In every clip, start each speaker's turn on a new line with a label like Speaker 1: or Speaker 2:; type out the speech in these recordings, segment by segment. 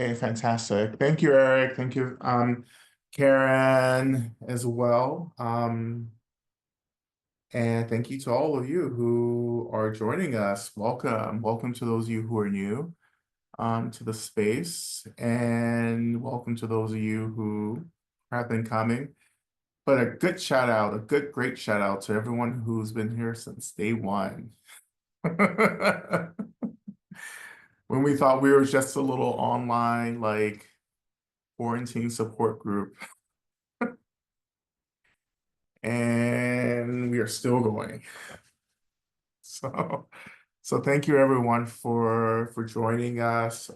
Speaker 1: Hey, fantastic. Thank you, Eric. Thank you, Karen, as well. And thank you to all of you who are joining us. Welcome. Welcome to those of you who are new to the space, and welcome to those of you who have been coming. But a good shout out, a great shout out to everyone who's been here since day one. When we thought we were just a little online, like quarantine support group. And we are still going. So, so thank you everyone for joining us,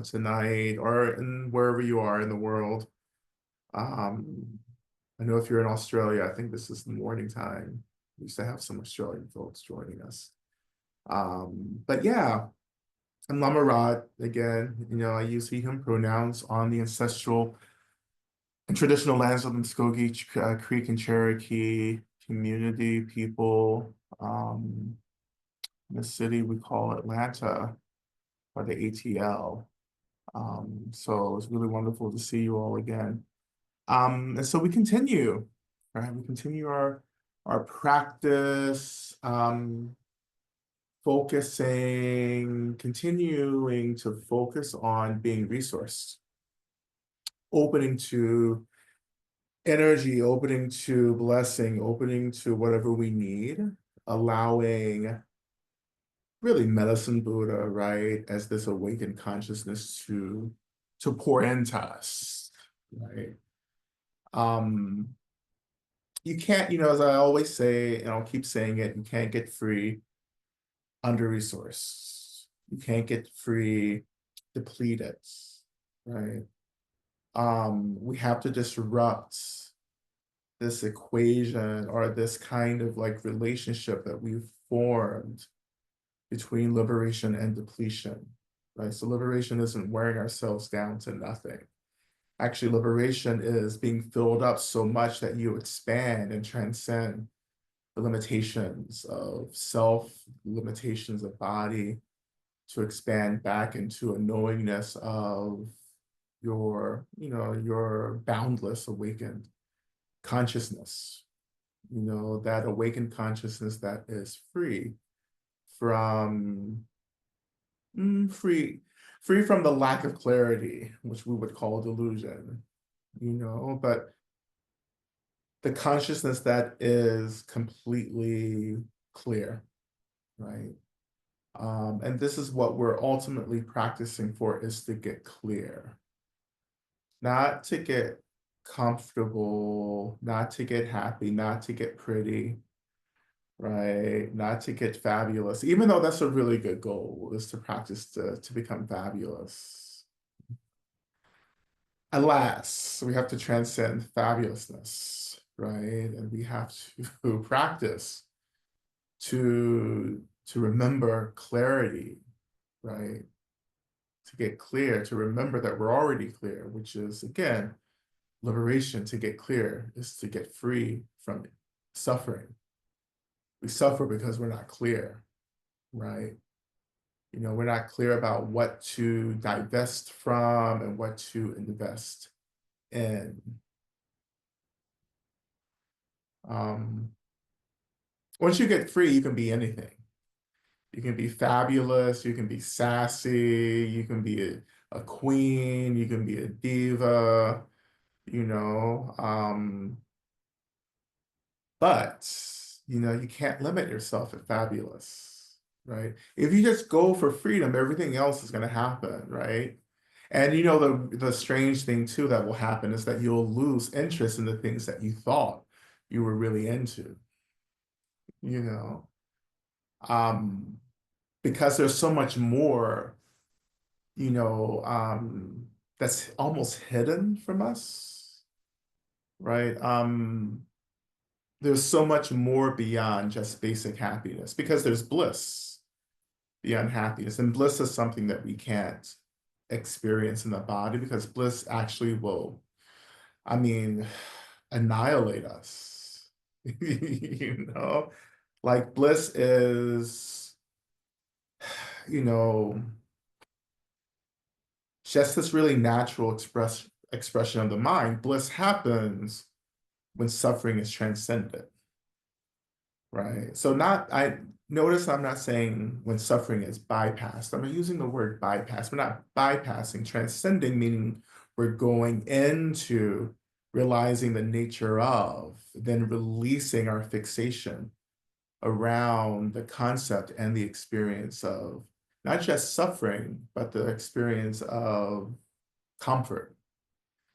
Speaker 1: tonight or wherever you are in the world. Um, I know if you're in Australia, I think this is the morning time. We used to have some Australian folks joining us. But yeah, I'm Lama Rod again. I use he, him pronouns on the ancestral and traditional lands of the Muskogee, Creek, and Cherokee community people. In the city we call Atlanta, or the ATL. So it's really wonderful to see you all again. And so we continue, right? We continue our practice, continuing to focus on being resourced, opening to energy, opening to blessing, opening to whatever we need, allowing really medicine Buddha, right, as this awakened consciousness to pour into us, right? Um, you can't, as I always say, and I'll keep saying it, you can't get free under resourced. You can't get free depleted, right? We have to disrupt this equation or this kind of like relationship that we've formed between liberation and depletion, right? So liberation isn't wearing ourselves down to nothing. Actually, liberation is being filled up so much that you expand and transcend the limitations of self, limitations of body, to expand back into a knowingness of your boundless awakened consciousness, that awakened consciousness that is free from free from the lack of clarity, which we would call delusion, but the consciousness that is completely clear, right? And this is what we're ultimately practicing for, is to get clear, not to get comfortable, not to get happy, not to get pretty, right? Not to get fabulous, even though that's a really good goal, is to practice to become fabulous. Alas, we have to transcend fabulousness, right? And we have to practice to remember clarity, right? To get clear, to remember that we're already clear, which is, again, liberation. To get clear is to get free from suffering. We suffer because we're not clear, right? We're not clear about what to divest from and what to invest in. Once you get free, you can be anything. You can be fabulous, you can be sassy, you can be a queen, you can be a diva, you know. But you can't limit yourself at fabulous, right? If you just go for freedom, everything else is going to happen, right? And the strange thing too that will happen is that you'll lose interest in the things that you thought you were really into, you know. Um, because there's so much more, you know, um, that's almost hidden from us, right? There's so much more beyond just basic happiness, because there's bliss beyond happiness. And bliss is something that we can't experience in the body, because bliss actually will, I mean, annihilate us. You know, like bliss is, you know, just this really natural expression of the mind. Bliss happens when suffering is transcended, right? So I notice I'm not saying when suffering is bypassed. I'm using the word bypass. We're not bypassing, transcending, meaning we're going into realizing the nature of, then releasing our fixation around the concept and the experience of not just suffering, but the experience of comfort.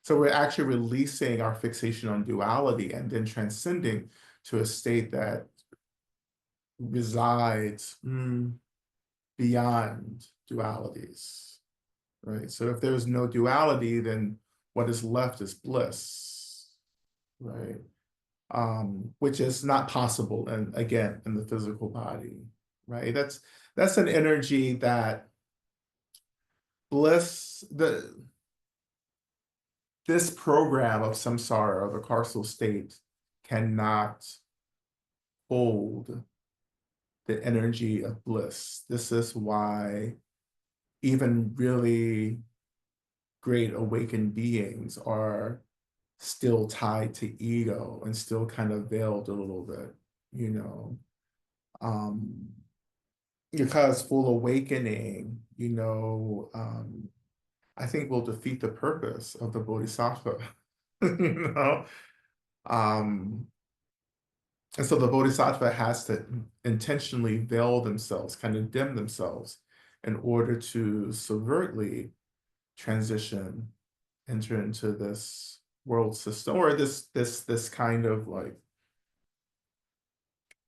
Speaker 1: So we're actually releasing our fixation on duality and then transcending to a state that resides beyond dualities, right? So if there's no duality, then what is left is bliss, right? Which is not possible, and again, in the physical body, right? That's an energy that bliss, this program of samsara, of a carceral state, cannot hold the energy of bliss. This is why even really great awakened beings are still tied to ego and still kind of veiled a little bit, you know. Because full awakening, I think will defeat the purpose of the bodhisattva, you know. Um, and so the bodhisattva has to intentionally veil themselves, kind of dim themselves in order to subvertly transition, enter into this world system or this kind of like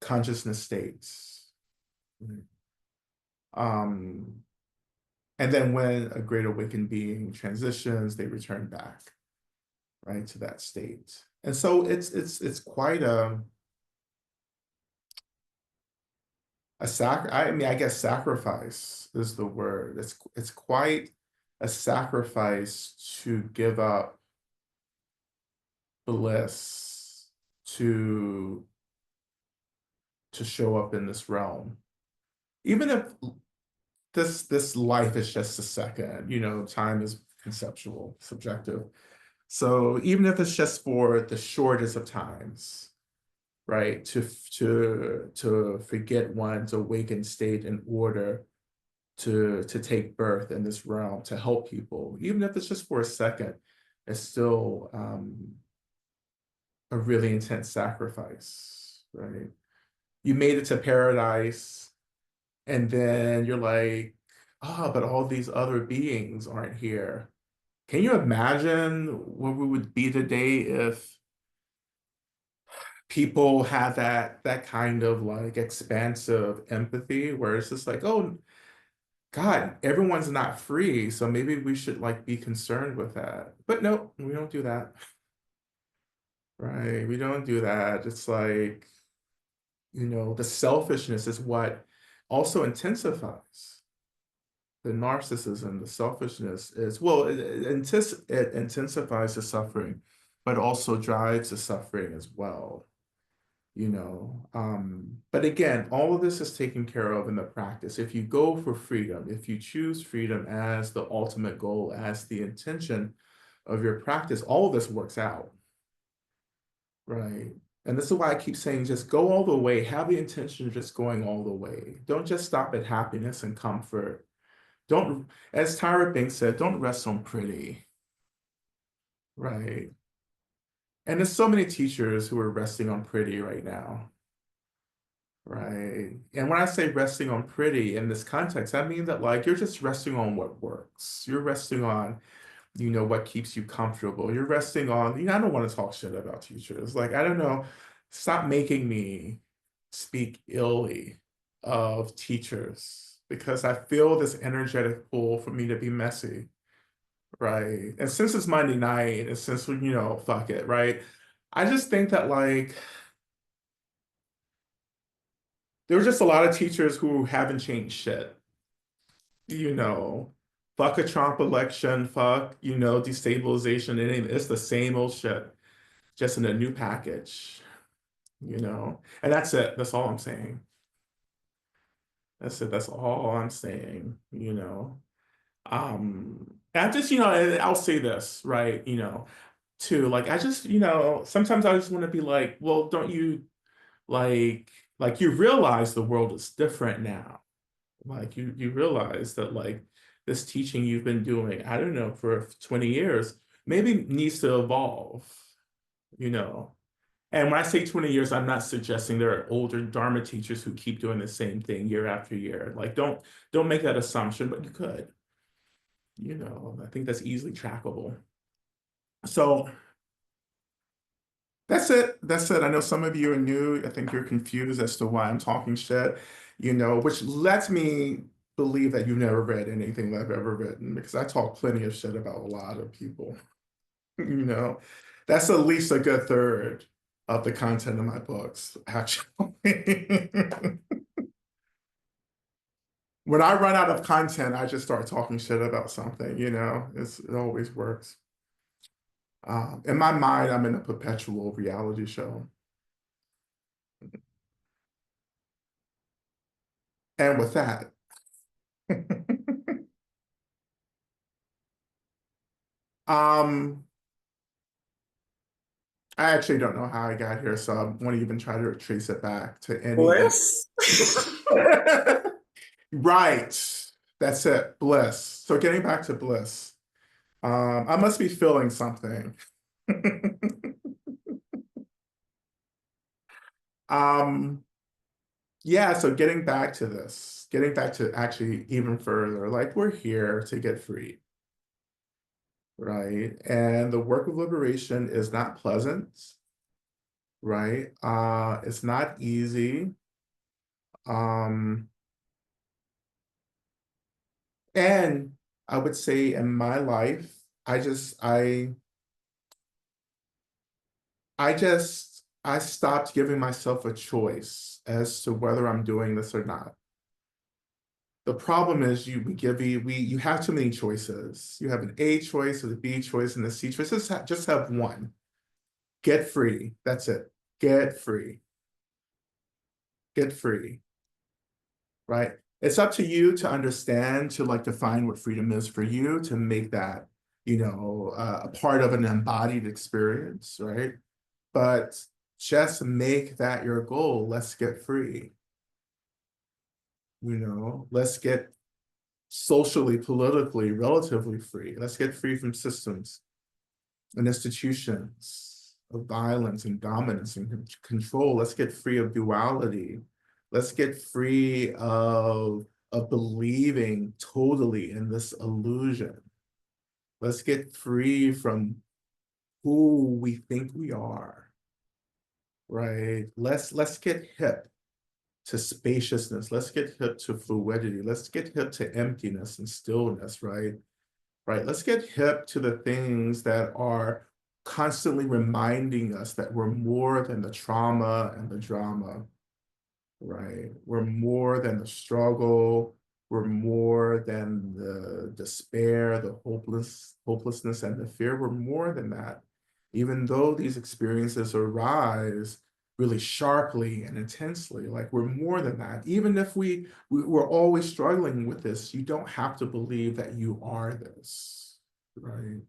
Speaker 1: consciousness states. And then when a great awakened being transitions, they return back, right, to that state. And so it's quite I mean, I guess sacrifice is the word. It's quite a sacrifice to give up bliss to show up in this realm. Even if this life is just a second, time is conceptual, subjective. So even if it's just for the shortest of times, right, to forget one's awakened state in order to take birth in this realm, to help people, even if it's just for a second, it's still a really intense sacrifice, right? You made it to paradise, and then you're like, oh, but all these other beings aren't here. Can you imagine what we would be today if people had that kind of like expansive empathy where it's just like, oh God, everyone's not free, so maybe we should like be concerned with that. But no, we don't do that. Right? We don't do that. It's like, the selfishness is what also intensifies the narcissism. The selfishness is, well, it intensifies the suffering, but also drives the suffering as well. But again, all of this is taken care of in the practice. If you go for freedom, if you choose freedom as the ultimate goal, as the intention of your practice, all of this works out, right? And this is why I keep saying, just go all the way, have the intention of just going all the way. Don't just stop at happiness and comfort. Don't, as Tyra Banks said, don't rest on pretty, right? And there's so many teachers who are resting on pretty right now. Right. And when I say resting on pretty in this context, I mean that like you're just resting on what works. You're resting on, what keeps you comfortable. You're resting on, I don't want to talk shit about teachers. Like, I don't know, stop making me speak illy of teachers because I feel this energetic pull for me to be messy. Right. And since it's Monday night and since, fuck it, right? I just think that like, there were just a lot of teachers who haven't changed shit. You know, fuck a Trump election, fuck, destabilization. It's the same old shit, just in a new package. And that's it. That's all I'm saying. That's it. That's all I'm saying. Um, And I just, and I'll say this, right, too, like, I just, sometimes I just want to be like, well, don't you like, you realize the world is different now. Like you realize that like this teaching you've been doing, I don't know, for 20 years, maybe needs to evolve, you know. And when I say 20 years, I'm not suggesting there are older Dharma teachers who keep doing the same thing year after year. Like don't make that assumption, but you could, I think that's easily trackable. So that's it. That's it. I know some of you are new. I think you're confused as to why I'm talking shit, which lets me believe that you've never read anything that I've ever written because I talk plenty of shit about a lot of people. you know, that's at least a good third of the content of my books, actually. When I run out of content, I just start talking shit about something, it always works. In my mind, I'm in a perpetual reality show. And with that, um, I actually don't know how I got here, so I won't even try to trace it back to any.
Speaker 2: Bliss?
Speaker 1: Right. That's it. Bliss. So getting back to bliss. I must be feeling something. Um, yeah, so getting back to this, getting back to actually even further, like we're here to get free, right? And the work of liberation is not pleasant, right? It's not easy. Um, and I would say in my life, I just I stopped giving myself a choice as to whether I'm doing this or not. The problem is you have too many choices. You have an A choice, a B choice, and a C choice. Just have one. Get free. That's it. Get free. Get free. Right? It's up to you to understand, to like define what freedom is for you, to make that, a part of an embodied experience, right? But just make that your goal. Let's get free. Let's get socially, politically, relatively free. Let's get free from systems and institutions of violence and dominance and control. Let's get free of duality. Let's get free of believing totally in this illusion. Let's get free from who we think we are, right? Let's get hip to spaciousness. Let's get hip to fluidity. Let's get hip to emptiness and stillness, right? Right. Let's get hip to the things that are constantly reminding us that we're more than the trauma and the drama, right? We're more than the struggle. We're more than the despair, the hopelessness, and the fear. We're more than that. Even though these experiences arise really sharply and intensely, like we're more than that. Even if we're always struggling with this, you don't have to believe that you are this, right?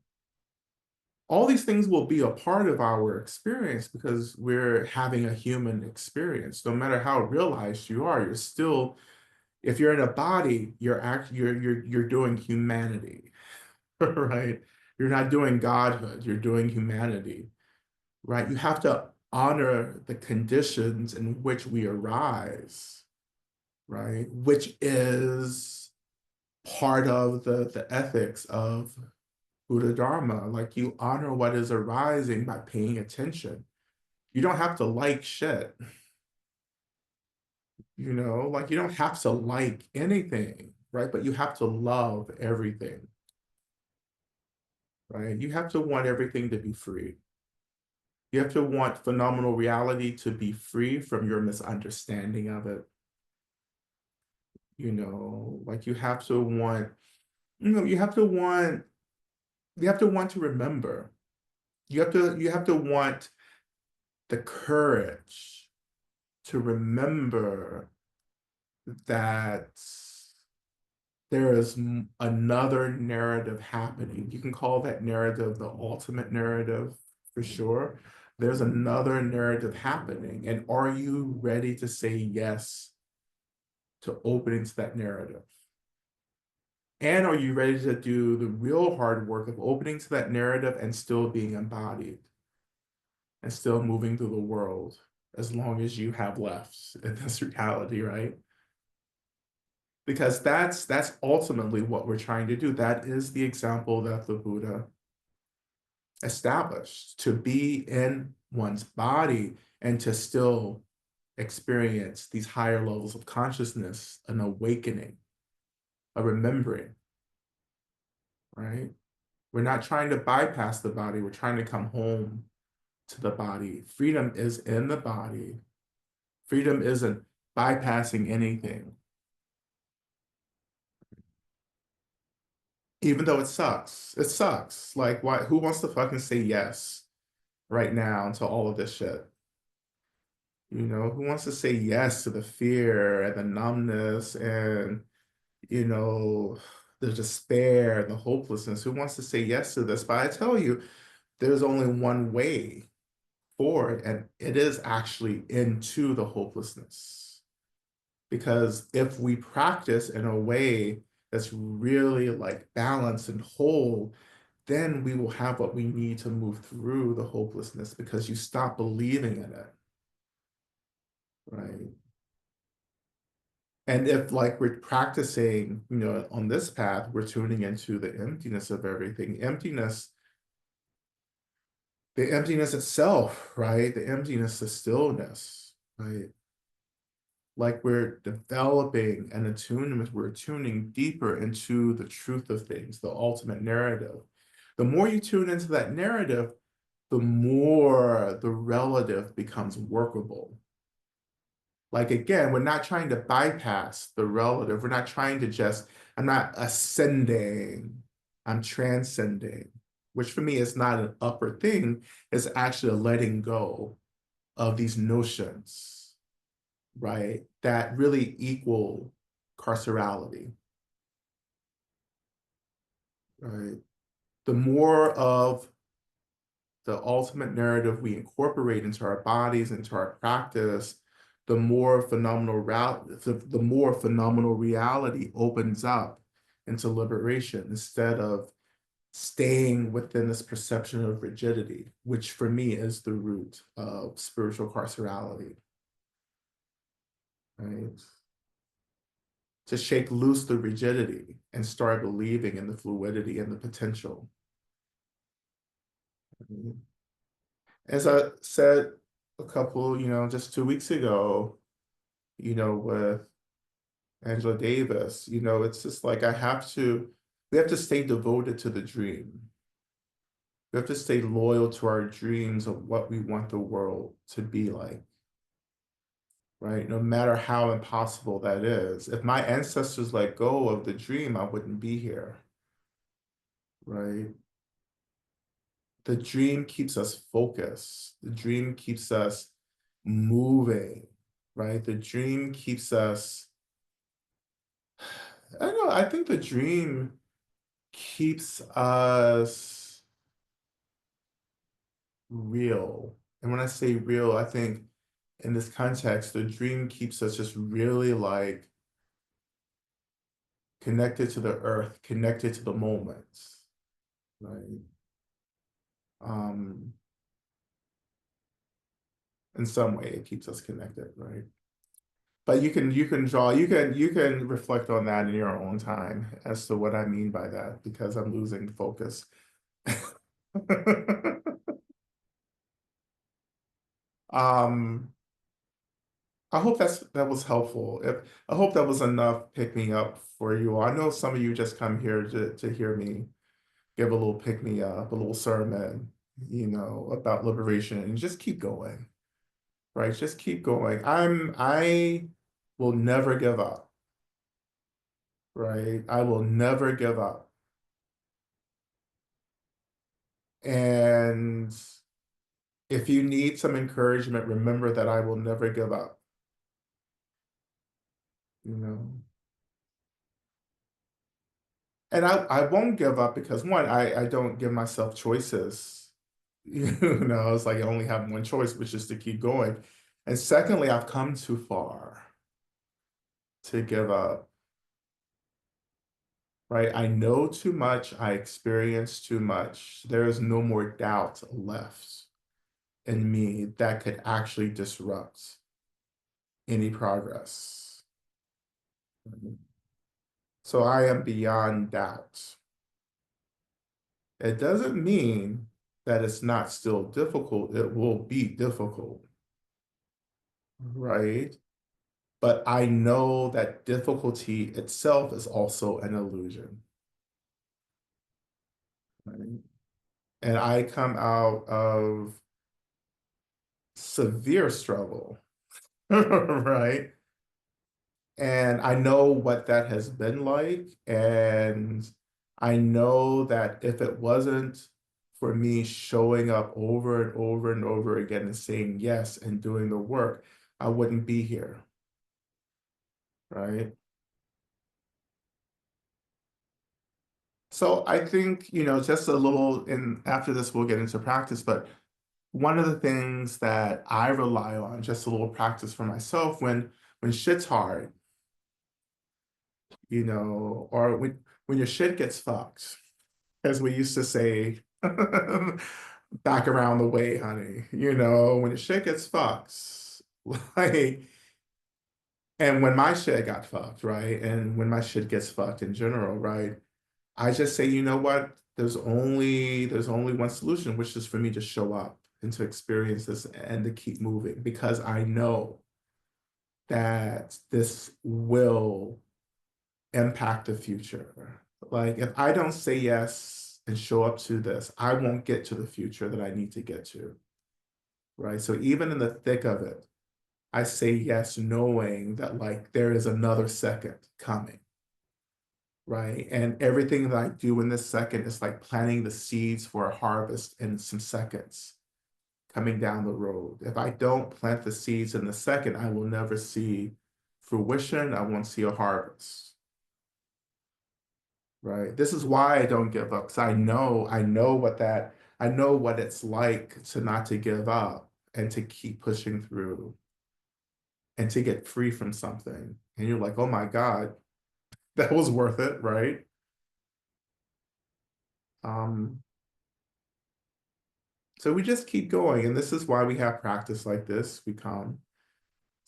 Speaker 1: All these things will be a part of our experience because we're having a human experience. No matter how realized you are, you're still, if you're in a body, you're doing humanity, right? You're not doing godhood, you're doing humanity, right? You have to honor the conditions in which we arise, right? Which is part of the ethics of Buddha Dharma. Like you honor what is arising by paying attention. You don't have to like shit, like you don't have to like anything, right? But you have to love everything, right? You have to want everything to be free. You have to want phenomenal reality to be free from your misunderstanding of it. Like you have to want, you have to want to remember. You have to want the courage to remember that there is another narrative happening. You can call that narrative the ultimate narrative for sure. There's another narrative happening. And are you ready to say yes to opening to that narrative? And are you ready to do the real hard work of opening to that narrative and still being embodied and still moving through the world as long as you have left in this reality, right? Because that's ultimately what we're trying to do. That is the example that the Buddha established, to be in one's body and to still experience these higher levels of consciousness, an awakening, a remembering, right? We're not trying to bypass the body, we're trying to come home to the body. Freedom is in the body. Freedom isn't bypassing anything, even though it sucks. It sucks. Like, why? Who wants to fucking say yes right now to all of this shit? You know, who wants to say yes to the fear and the numbness and, you know, the despair, the hopelessness? Who wants to say yes to this? But I tell you, there's only one way forward, and it is actually into the hopelessness. Because if we practice in a way that's really like balanced and whole, then we will have what we need to move through the hopelessness because you stop believing in it, right? And if like we're practicing, you know, on this path, we're tuning into the emptiness of everything, the emptiness itself, right? The emptiness, the stillness, right? Like we're developing an attunement, we're tuning deeper into the truth of things, the ultimate narrative. The more you tune into that narrative, the more the relative becomes workable. Like again, we're not trying to bypass the relative. We're not trying to just, I'm not ascending, I'm transcending, which for me is not an upper thing, it's actually a letting go of these notions, right? That really equal carcerality, right? The more of the ultimate narrative we incorporate into our bodies, into our practice, the more phenomenal reality opens up into liberation instead of staying within this perception of rigidity, which for me is the root of spiritual carcerality, right? To shake loose the rigidity and start believing in the fluidity and the potential. As I said a couple, you know, just 2 weeks ago, you know, with Angela Davis, you know, it's just like we have to stay devoted to the dream. We have to stay loyal to our dreams of what we want the world to be like, right? No matter how impossible that is. If my ancestors let go of the dream, I wouldn't be here, right? The dream keeps us focused. The dream keeps us moving, right? The dream keeps us, I don't know, I think the dream keeps us real. And when I say real, I think in this context, the dream keeps us just really like connected to the earth, connected to the moments, right? Um, in some way, it keeps us connected, right? But you can reflect on that in your own time as to what I mean by that, because I'm losing focus. um, I hope that was helpful. I hope that was enough pick me up for you. I know some of you just come here to hear me give a little pick me up, a little sermon, you know, about liberation, and just keep going, right? Just keep going. I will never give up, right? I will never give up. And if you need some encouragement, remember that I will never give up, you know. And I won't give up because one, I don't give myself choices. You know, it's like I only have one choice, which is to keep going. And secondly, I've come too far to give up, right? I know too much, I experience too much. There is no more doubt left in me that could actually disrupt any progress. So I am beyond doubt. It doesn't mean that it's not still difficult. It will be difficult, right? But I know that difficulty itself is also an illusion, right? And I come out of severe struggle, right? And I know what that has been like. And I know that if it wasn't for me showing up over and over and over again and saying yes and doing the work, I wouldn't be here, right? So I think, just a little, and after this, we'll get into practice, but one of the things that I rely on, just a little practice for myself when shit's hard, or when your shit gets fucked, as we used to say back around the way, honey, when your shit gets fucked, like, and when my shit got fucked, right? And when my shit gets fucked in general, right? I just say, you know what? There's only one solution, which is for me to show up and to experience this and to keep moving because I know that this will impact the future. Like if I don't say yes and show up to this, I won't get to the future that I need to get to. Right. So even in the thick of it, I say yes, knowing that like there is another second coming. Right. And everything that I do in this second is like planting the seeds for a harvest in some seconds coming down the road. If I don't plant the seeds in the second, I will never see fruition. I won't see a harvest. Right. This is why I don't give up. Because I know what it's like to not to give up and to keep pushing through and to get free from something. And you're like, oh my God, that was worth it, right? Um, so we just keep going. And this is why we have practice like this. We come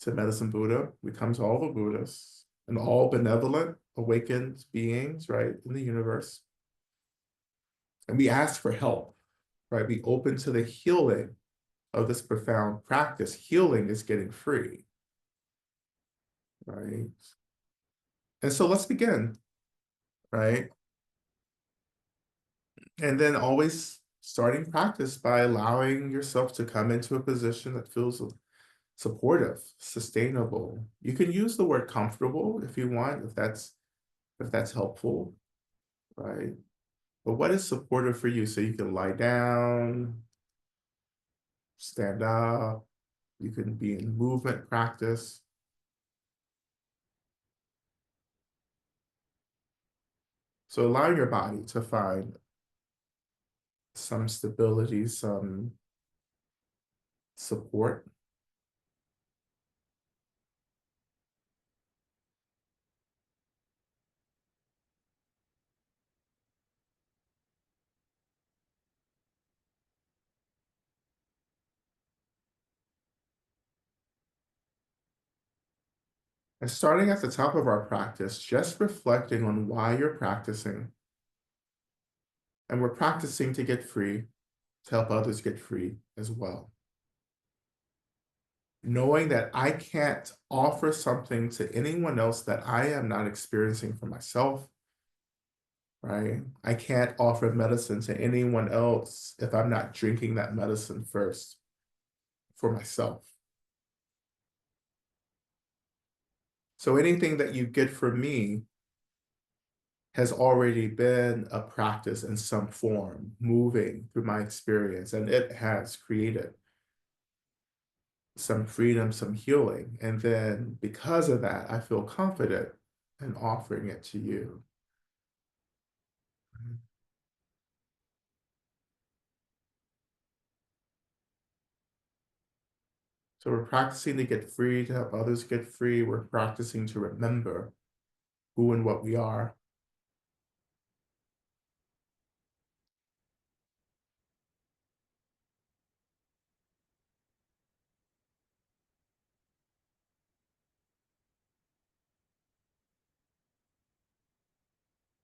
Speaker 1: to Medicine Buddha, we come to all the Buddhists and all benevolent, awakened beings, right, in the universe. And we ask for help, right? We open to the healing of this profound practice. Healing is getting free, right? And so let's begin, right? And then always starting practice by allowing yourself to come into a position that feels supportive, sustainable. You can use the word comfortable if you want, if that's helpful, right? But what is supportive for you? So you can lie down, stand up, you can be in movement practice. So allow your body to find some stability, some support. And starting at the top of our practice, just reflecting on why you're practicing. And we're practicing to get free, to help others get free as well. Knowing that I can't offer something to anyone else that I am not experiencing for myself, right? I can't offer medicine to anyone else if I'm not drinking that medicine first for myself. So anything that you get from me has already been a practice in some form, moving through my experience, and it has created some freedom, some healing. And then because of that, I feel confident in offering it to you. So we're practicing to get free, to help others get free. We're practicing to remember who and what we are.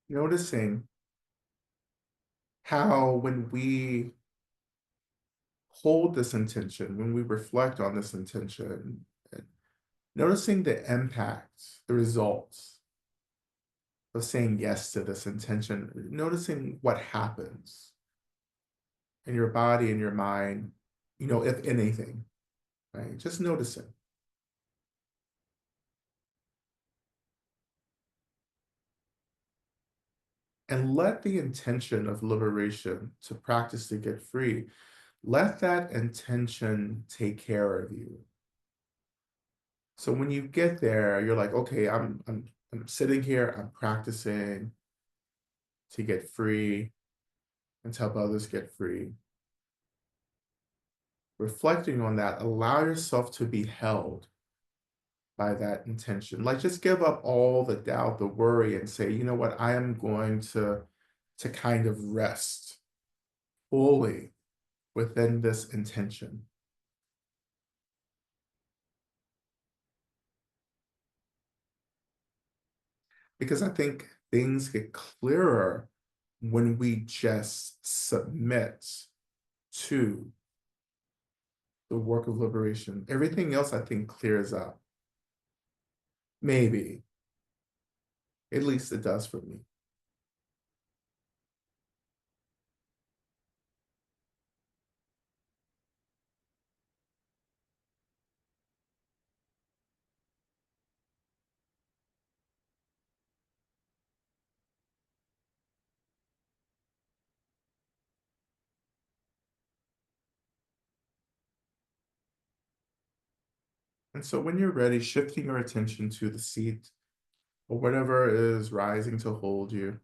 Speaker 1: Noticing how when we hold this intention, when we reflect on this intention, and noticing the impact, the results of saying yes to this intention, noticing what happens in your body and your mind, if anything, right? Just noticing. And let the intention of liberation to practice to get free, let that intention take care of you. So when you get there, you're like, okay, I'm sitting here, I'm practicing to get free and to help others get free. Reflecting on that, allow yourself to be held by that intention. Like just give up all the doubt, the worry, and say, you know what, I am going to kind of rest fully within this intention. Because I think things get clearer when we just submit to the work of liberation. Everything else, I think, clears up. Maybe. At least it does for me. And so when you're ready, shifting your attention to the seat or whatever is rising to hold you.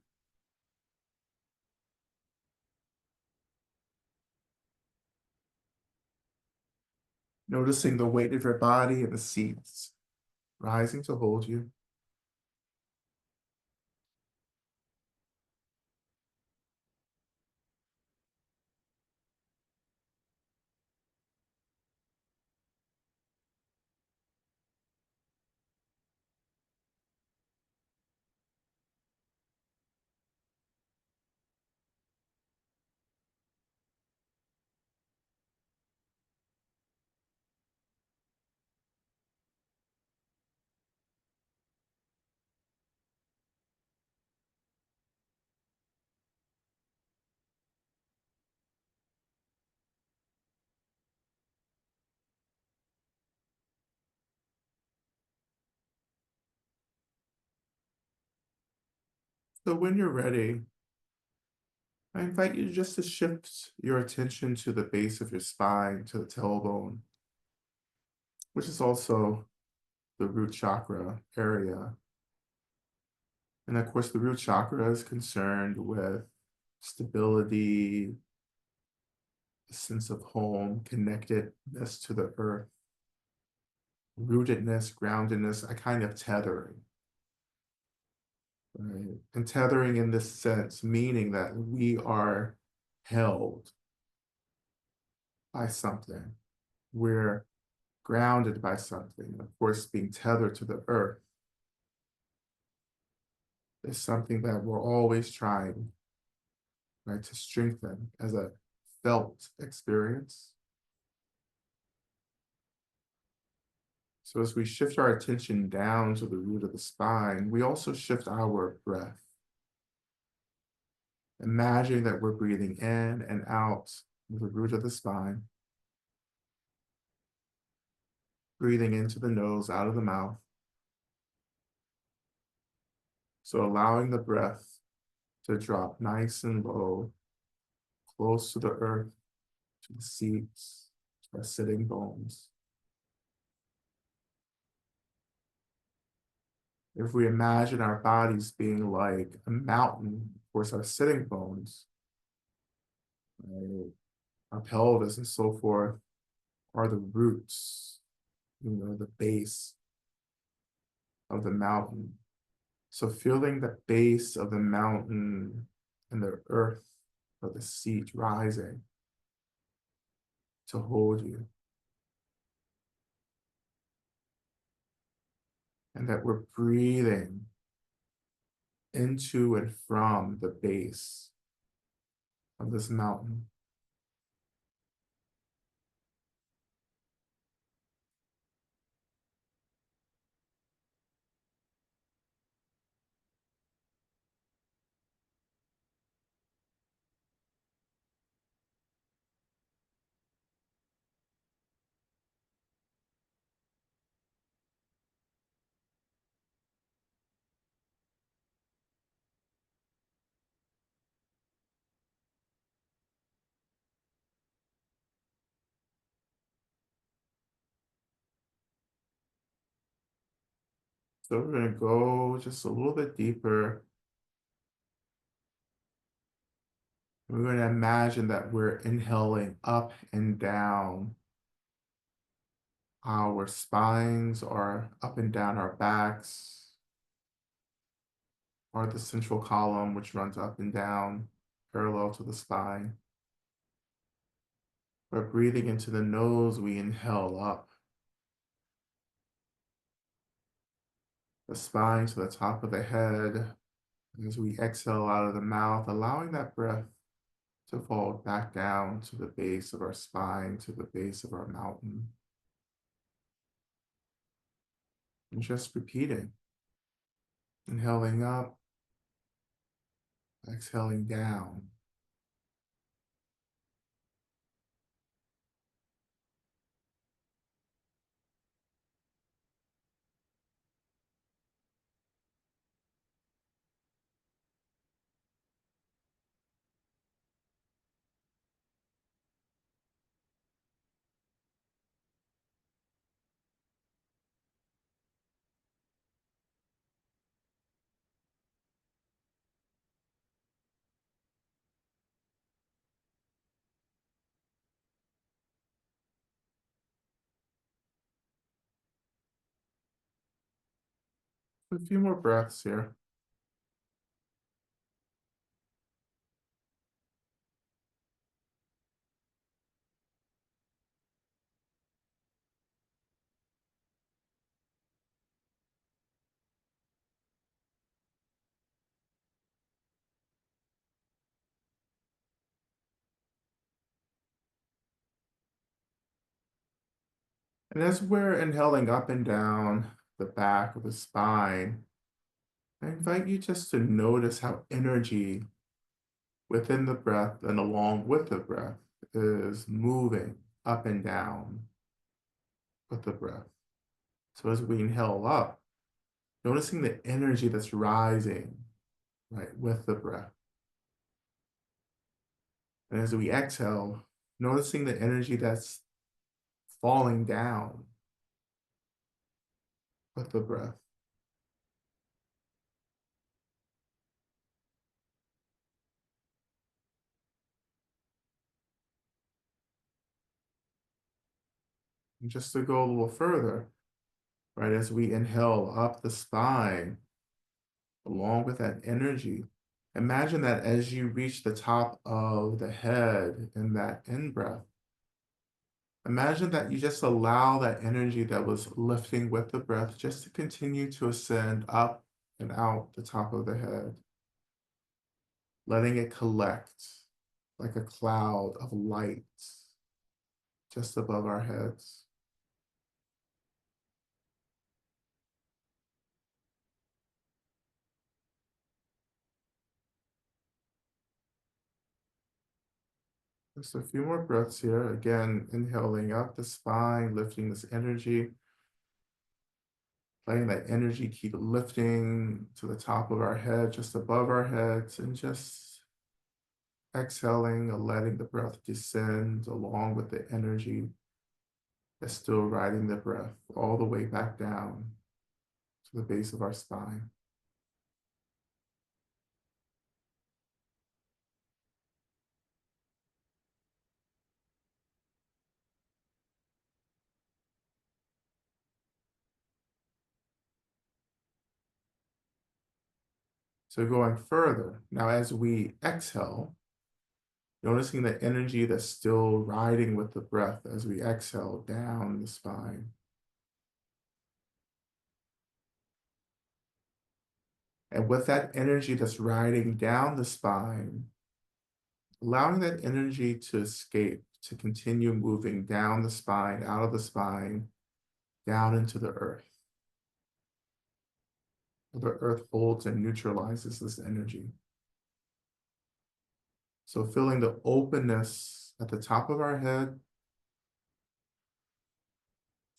Speaker 1: Noticing the weight of your body and the seats rising to hold you. So when you're ready, I invite you just to shift your attention to the base of your spine, to the tailbone, which is also the root chakra area. And of course, the root chakra is concerned with stability, a sense of home, connectedness to the earth, rootedness, groundedness, a kind of tethering. Right? And tethering in this sense, meaning that we are held by something. We're grounded by something. Of course, being tethered to the earth is something that we're always trying, right, to strengthen as a felt experience. So as we shift our attention down to the root of the spine, we also shift our breath. Imagining that we're breathing in and out with the root of the spine. Breathing into the nose, out of the mouth. So allowing the breath to drop nice and low, close to the earth, to the seats, to our sitting bones. If we imagine our bodies being like a mountain, of course, our sitting bones, right, our pelvis and so forth are the roots, the base of the mountain. So feeling the base of the mountain and the earth or the seat rising to hold you. And that we're breathing into and from the base of this mountain. So we're going to go just a little bit deeper. We're going to imagine that we're inhaling up and down our spines, or up and down our backs, or the central column, which runs up and down parallel to the spine. We're breathing into the nose, we inhale up the spine to the top of the head. As we exhale out of the mouth, allowing that breath to fall back down to the base of our spine, to the base of our mountain. And just repeating, inhaling up, exhaling down. A few more breaths here. And as we're inhaling up and down the back of the spine, I invite you just to notice how energy within the breath and along with the breath is moving up and down with the breath. So as we inhale up, noticing the energy that's rising, right, with the breath. And as we exhale, noticing the energy that's falling down with the breath. And just to go a little further, right, as we inhale up the spine, along with that energy, imagine that as you reach the top of the head in that in-breath, imagine that you just allow that energy that was lifting with the breath just to continue to ascend up and out the top of the head, letting it collect like a cloud of light just above our heads. Just a few more breaths here. Again, inhaling up the spine, lifting this energy, letting that energy keep lifting to the top of our head, just above our heads, and just exhaling and letting the breath descend along with the energy that's still riding the breath all the way back down to the base of our spine. So going further, now as we exhale, noticing the energy that's still riding with the breath as we exhale down the spine. And with that energy that's riding down the spine, allowing that energy to escape, to continue moving down the spine, out of the spine, down into the earth. The earth holds and neutralizes this energy. So feeling the openness at the top of our head,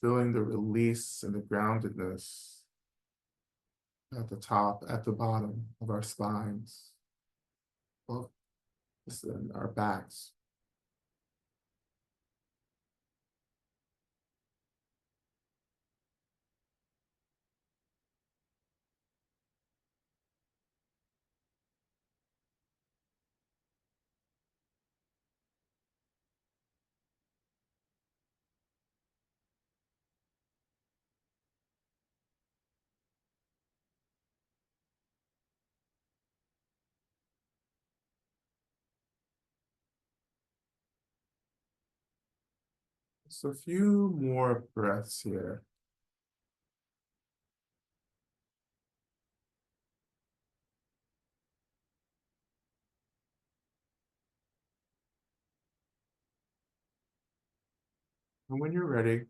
Speaker 1: feeling the release and the groundedness at the top, at the bottom of our spines, well, in our backs. Just a few more breaths here. And when you're ready,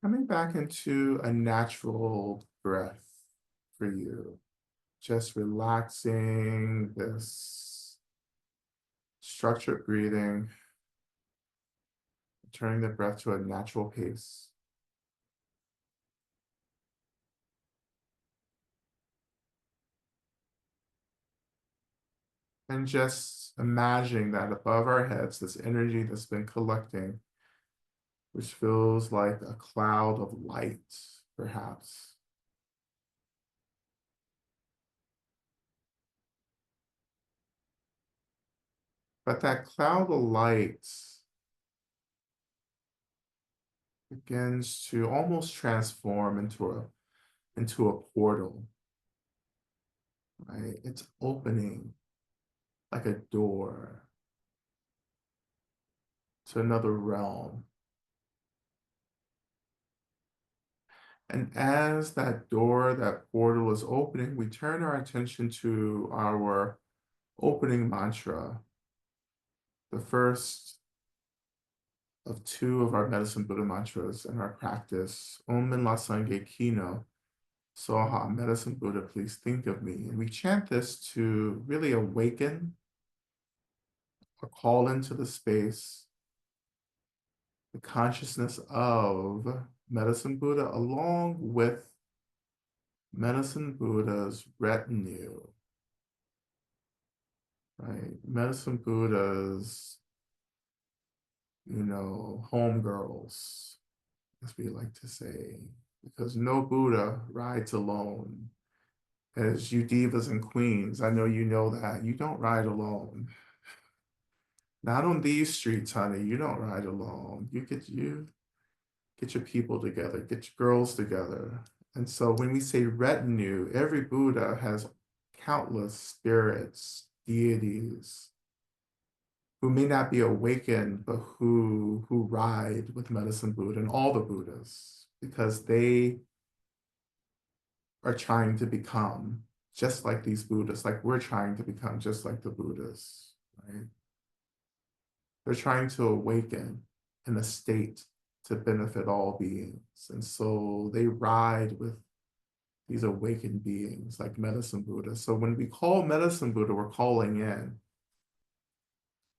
Speaker 1: coming back into a natural breath for you. Just relaxing this structured breathing, turning the breath to a natural pace. And just imagining that above our heads, this energy that's been collecting, which feels like a cloud of light, perhaps. But that cloud of light begins to almost transform into a portal, right? It's opening like a door to another realm. And as that door, that portal is opening, we turn our attention to our opening mantra, the first of two of our medicine Buddha mantras in our practice, Om Min La Sangye Kino, Soha, medicine Buddha, please think of me. And we chant this to really awaken or call into the space the consciousness of medicine Buddha along with medicine Buddha's retinue, right? Medicine Buddha's, homegirls, as we like to say, because no Buddha rides alone. As you divas and queens, I know you know that. You don't ride alone. Not on these streets, honey. You don't ride alone. You get your people together, get your girls together. And so when we say retinue, every Buddha has countless spirits, deities, who may not be awakened, but who ride with medicine Buddha and all the Buddhas, because they are trying to become just like these Buddhas, like we're trying to become just like the Buddhas, right? They're trying to awaken in a state to benefit all beings. And so they ride with these awakened beings like medicine Buddha. So when we call medicine Buddha, we're calling in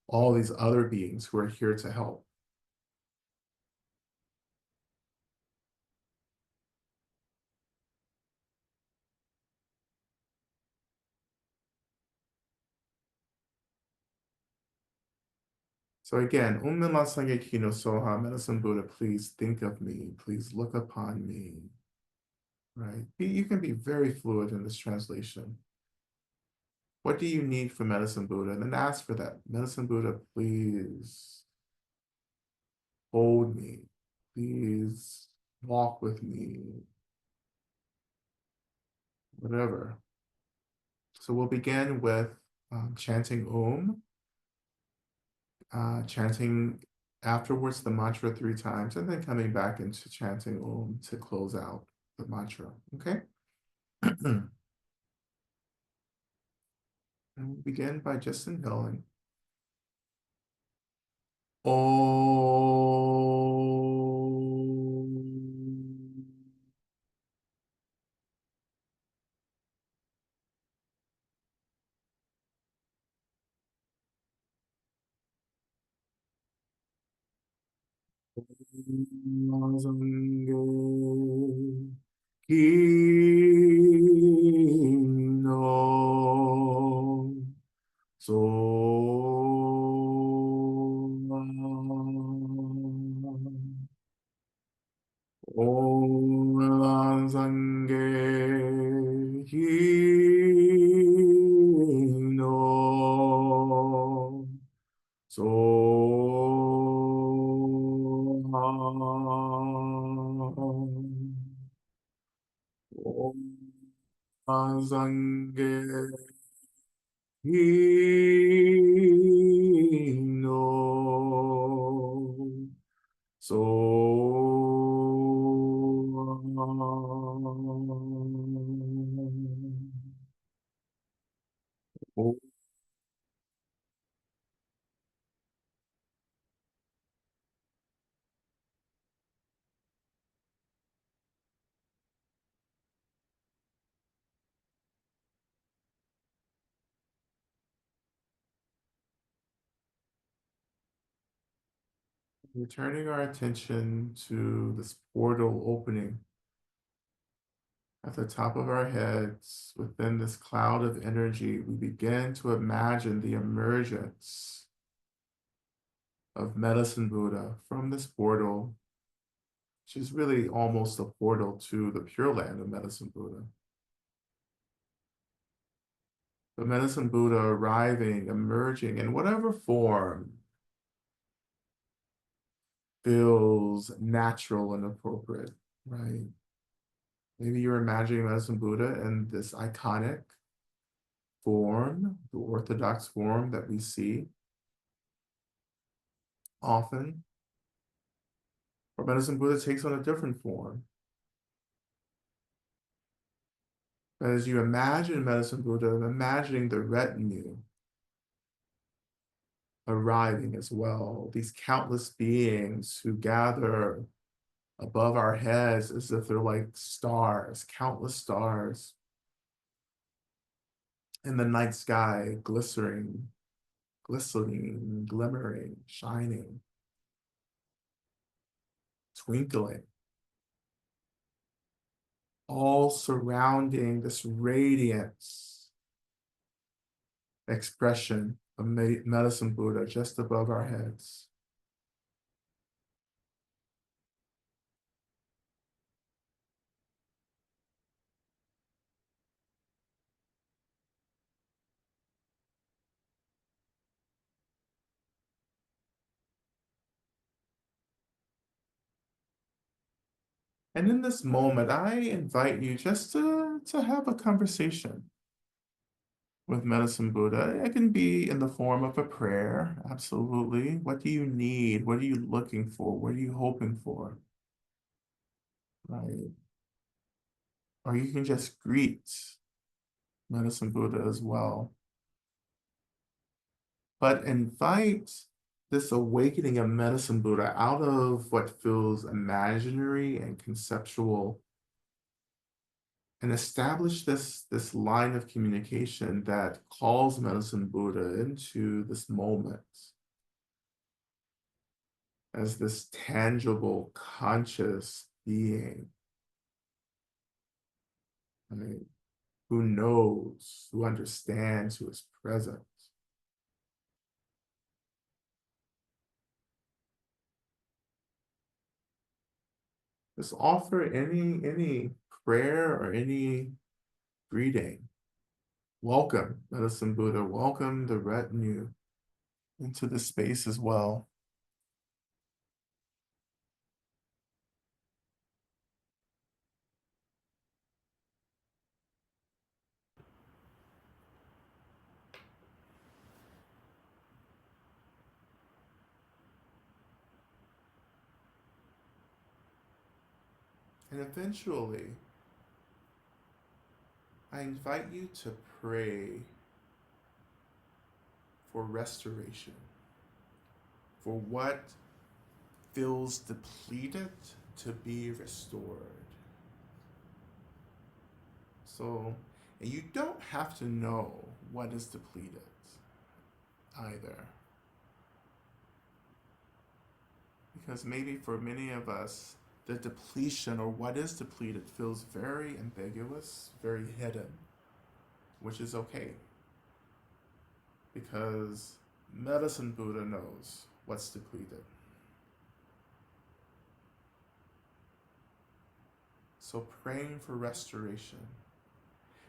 Speaker 1: all these other beings who are here to help. So again, Om Mila Sangye Kino Soha, medicine Buddha, please think of me, please look upon me. right? You can be very fluid in this translation. What do you need from Medicine Buddha? And then ask for that. Medicine Buddha, please hold me. Please walk with me. Whatever. So we'll begin with chanting Om, chanting afterwards the mantra 3 times, and then coming back into chanting Om to close out the mantra. Okay? And we'll begin by just inhaling. Om. Mazange Kino So Om Sange Kino So Om Sange Kino So we're turning our attention to this portal opening at the top of our heads. Within this cloud of energy, we begin to imagine the emergence of Medicine Buddha from this portal, which is really almost a portal to the Pure Land of Medicine Buddha. The Medicine Buddha arriving, emerging in whatever form feels natural and appropriate, right? Maybe you're imagining Medicine Buddha in this iconic form, the orthodox form that we see often. Or Medicine Buddha takes on a different form. But as you imagine Medicine Buddha, imagining the retinue arriving as well, these countless beings who gather above our heads as if they're like stars, countless stars in the night sky, glistening, glimmering, shining, twinkling, all surrounding this radiance expression of Medicine Buddha just above our heads. And in this moment, I invite you just to have a conversation with Medicine Buddha. It can be in the form of a prayer, absolutely. What do you need? What are you looking for? What are you hoping for? Right? Or you can just greet Medicine Buddha as well. But invite this awakening of Medicine Buddha out of what feels imaginary and conceptual, and establish this line of communication that calls Medicine Buddha into this moment as this tangible, conscious being, right? Who knows, who understands, who is present. Just offer any prayer or any greeting. Welcome, Medicine Buddha. Welcome the retinue into the space as well. And eventually, I invite you to pray for restoration, for what feels depleted to be restored. So, and you don't have to know what is depleted either. Because maybe for many of us, the depletion or what is depleted feels very ambiguous, very hidden, which is okay. Because Medicine Buddha knows what's depleted. So praying for restoration.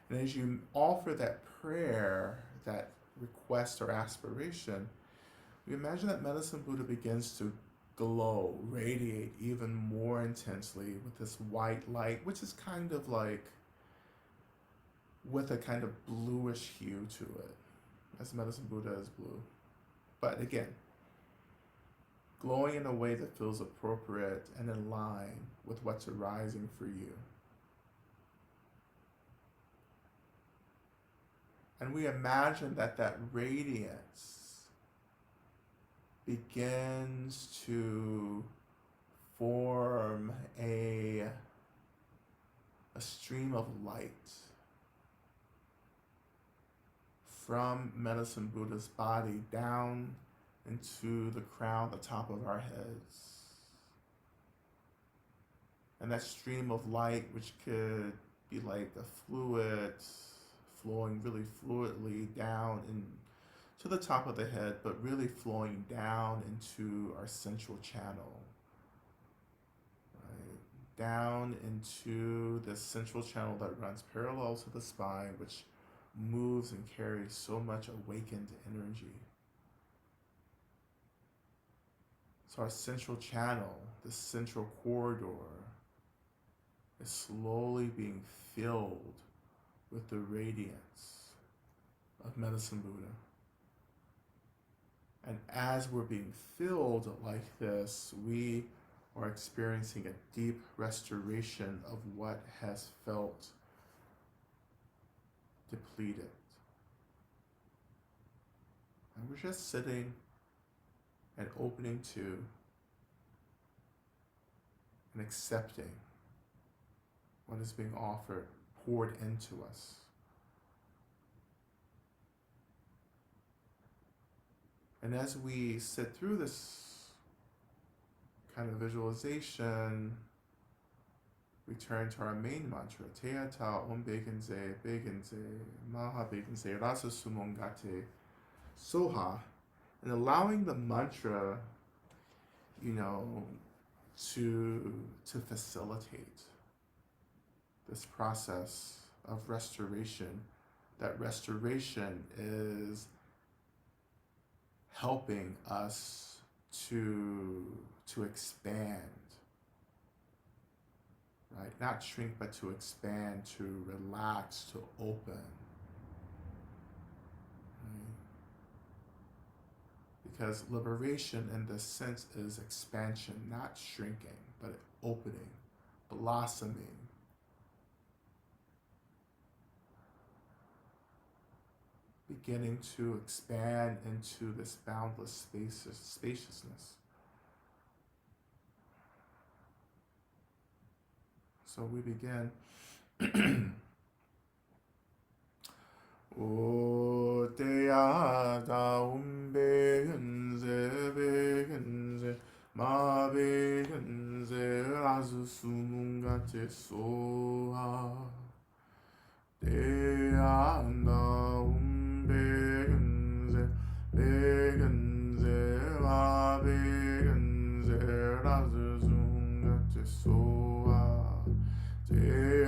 Speaker 1: And as you offer that prayer, that request or aspiration, we imagine that Medicine Buddha begins to glow, radiate even more intensely with this white light, which is kind of like with a kind of bluish hue to it, as Medicine Buddha is blue. But again, glowing in a way that feels appropriate and in line with what's arising for you. And we imagine that that radiance begins to form a stream of light from Medicine Buddha's body down into the crown, the top of our heads. And that stream of light, which could be like a fluid flowing really fluidly down to the top of the head, but really flowing down into our central channel. Right? Down into the central channel that runs parallel to the spine, which moves and carries so much awakened energy. So our central channel, the central corridor, is slowly being filled with the radiance of Medicine Buddha. And as we're being filled like this, we are experiencing a deep restoration of what has felt depleted. And we're just sitting and opening to and accepting what is being offered, poured into us. And as we sit through this kind of visualization, we turn to our main mantra, Teata Om Begenze, Begenze, Maha Begenze, Rasa Sumongate, Soha, and allowing the mantra, to facilitate this process of restoration. That restoration is helping us to expand, right? Not shrink, but to expand, to relax, to open. Right? Because liberation in this sense is expansion, not shrinking, but opening, blossoming. Beginning to expand into this boundless spaciousness. So we begin. O Teada Umbegenze Begenze Ma Begenze Razu Sumungate Soha Teada Umbegenze Begenze Ma Begenze Razu Sumungate Soha Te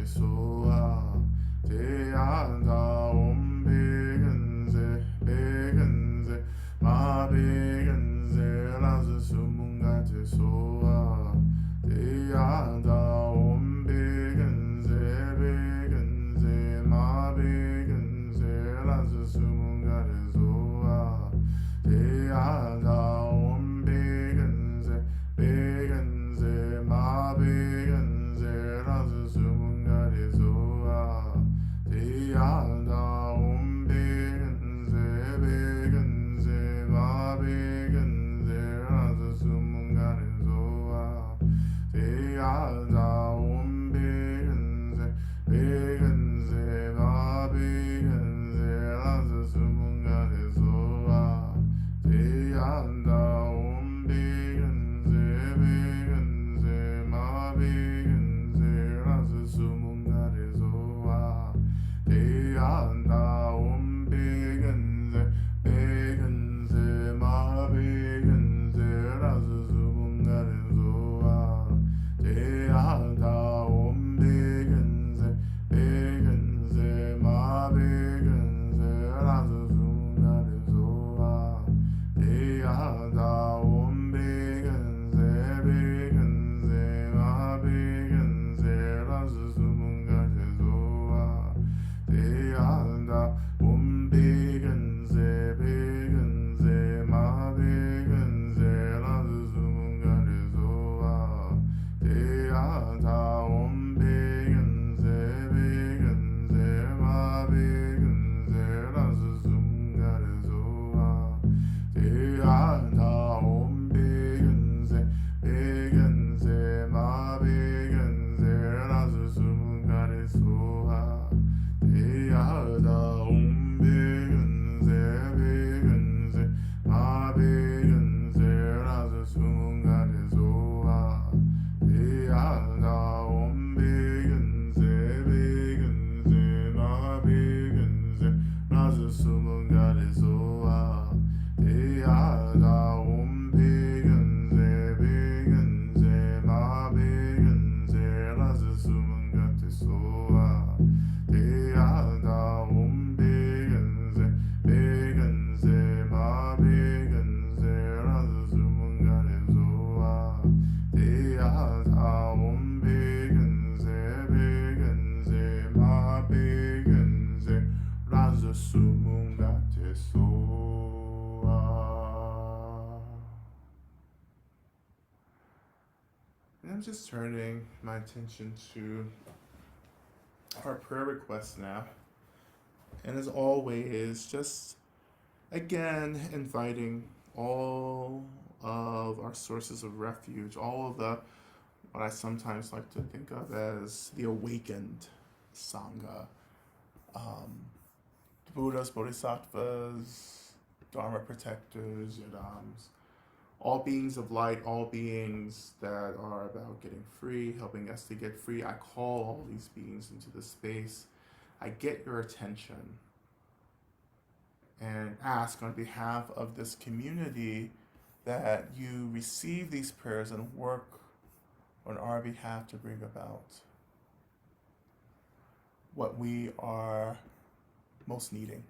Speaker 1: te soa. Te anda begenze, begenze, ma begenze, laze sumunga te soa. Te anda begenze, begenze, ma begenze, laze sumunga te soa. Te anda begenze, begenze, ma begenze, laze sumunga te soa. Te anda begenze, begenze, ma begenze, laze sumunga te soa. Te anda begenze, begenze, ma begenze, laze sumunga te soa. Te anda begenze, begenze, ma begenze, laze sumunga te soa. Te anda begenze, begenze, ma begenze, laze sumunga te soa. Te anda begenze, begenze, ma begenze, laze sumunga te soa. Te anda begenze, begenze, ma begenze, laze sumunga te soa. Te anda begenze, begenze, ma begenze, laze sumunga te soa. Te anda begenze, begenze, ma begenze, laze sumunga te soa. Te anda begenze, begenze, ma begenze, laze sumunga te soa. Te anda begenze, begenze, ma begenze, laze sumunga te soa. Te anda begenze, begenze, ma begenze, laze sumunga te soa. Te anda begenze, begenze, ma begenze, laze sumunga te soa. Te anda begenze, begenze, ma begenze, laze sumunga te soa. Te anda begenze, begenze, ma begenze, laze sumunga te soa. And I'm just turning my attention to our prayer requests now. And as always, just again inviting all of our sources of refuge, all of the what I sometimes like to think of as the awakened Sangha, um, the Buddhas, Bodhisattvas, Dharma protectors, Yadams, all beings of light, all beings that are about getting free, helping us to get free. I call all these beings into the space. I get your attention and ask on behalf of this community that you receive these prayers and work on our behalf to bring about what we are most needing.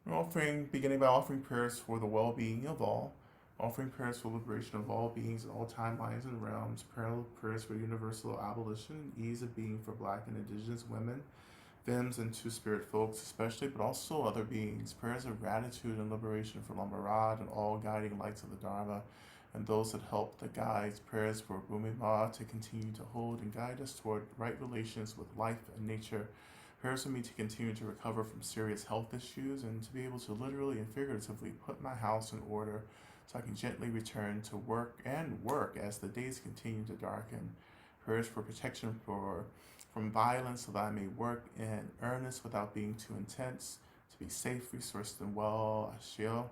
Speaker 1: We're beginning by offering prayers for the well-being of all, offering prayers for liberation of all beings in all timelines and realms, prayers for universal abolition and ease of being for Black and Indigenous women, femmes, and two-spirit folks especially, but also other beings, prayers of gratitude and liberation for Lama Rod and all guiding lights of the Dharma, and those that help the guides, prayers for Bumi Ma to continue to hold and guide us toward right relations with life and nature, prayers for me to continue to recover from serious health issues and to be able to literally and figuratively put my house in order so I can gently return to work as the days continue to darken. Prayers for protection from violence so that I may work in earnest without being too intense, to be safe, resourced, and well. Ashio.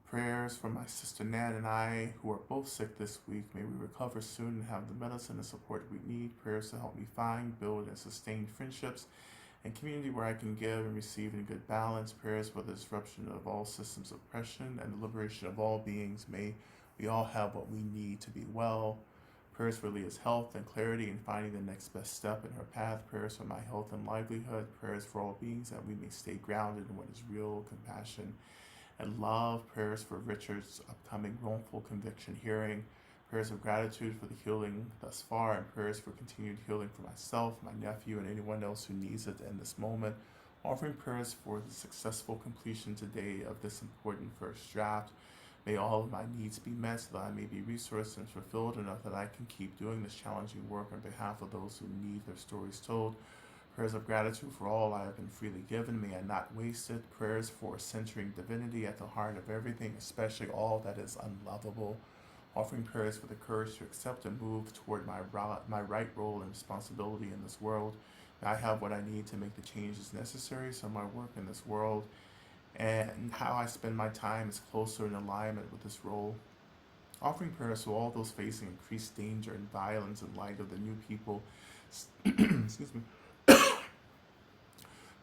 Speaker 1: Prayers for my sister Nan and I, who are both sick this week. May we recover soon and have the medicine and support we need. Prayers to help me find, build, and sustain friendships and community where I can give and receive in good balance. Prayers for the disruption of all systems of oppression and the liberation of all beings. May we all have what we need to be well. Prayers for Leah's health and clarity in finding the next best step in her path. Prayers for my health and livelihood. Prayers for all beings that we may stay grounded in what is real, compassion, and love. Prayers for Richard's upcoming wrongful conviction hearing. Prayers of gratitude for the healing thus far, and prayers for continued healing for myself, my nephew, and anyone else who needs it in this moment. Offering prayers for the successful completion today of this important first draft. May all of my needs be met so that I may be resourced and fulfilled enough that I can keep doing this challenging work on behalf of those who need their stories told. Prayers of gratitude for all I have been freely given. May I not waste it. Prayers for centering divinity at the heart of everything, especially all that is unlovable. Offering prayers for the courage to accept and move toward my right role and responsibility in this world. May I have what I need to make the changes necessary so my work in this world and how I spend my time is closer in alignment with this role. Offering prayers to all those facing increased danger and violence in light of the new people. Excuse me.